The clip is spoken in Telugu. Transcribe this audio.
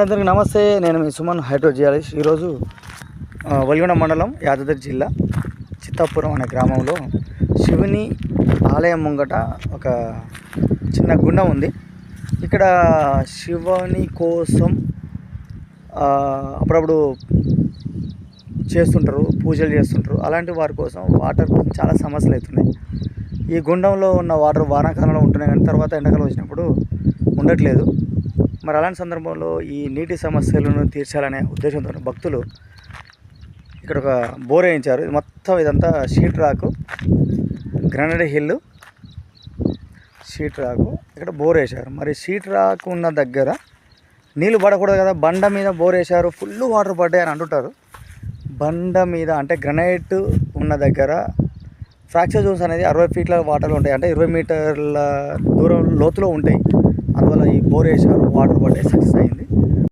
అందరికీ నమస్తే. నేను మీ సుమన్ హైడ్రోజియాలజిస్ట్. ఈరోజు వలిగొండ మండలం యాదాద్రి జిల్లా చిత్తాపురం అనే గ్రామంలో శివుని ఆలయం ముంగట ఒక చిన్న గుండం ఉంది. ఇక్కడ శివుని కోసం అప్పుడప్పుడు చేస్తుంటారు, పూజలు చేస్తుంటారు. అలాంటి వారి కోసం వాటర్ చాలా సమస్యలు అవుతున్నాయి. ఈ గుండంలో ఉన్న వాటర్ వానాకాలంలో ఉంటున్నాయి, కానీ తర్వాత ఎండాకాలం వచ్చినప్పుడు ఉండట్లేదు. మరి అలాంటి సందర్భంలో ఈ నీటి సమస్యలను తీర్చాలనే ఉద్దేశంతో భక్తులు ఇక్కడ ఒక బోర్ వేయించారు. మొత్తం ఇదంతా షీట్ రాకు, గ్రనైట్ హిల్ షీట్ రాకు, ఇక్కడ బోర్ వేశారు. మరి షీట్ రాకు ఉన్న దగ్గర నీళ్ళు పడకూడదు కదా, బండ మీద బోర్ వేశారు, ఫుల్ వాటర్ పడ్డాయి అని అంటుంటారు. బండ మీద అంటే గ్రనైట్ ఉన్న దగ్గర ఫ్రాక్చర్ జోన్స్ అనేది 60 ఫీట్ల వాటర్లో ఉంటాయి, అంటే 20 మీటర్ల దూరం లోతులో ఉంటాయి. అందువల్ల ఈ బోర్ వేశారు, వాటర్ పడ్డాయి, సక్సెస్ అయింది.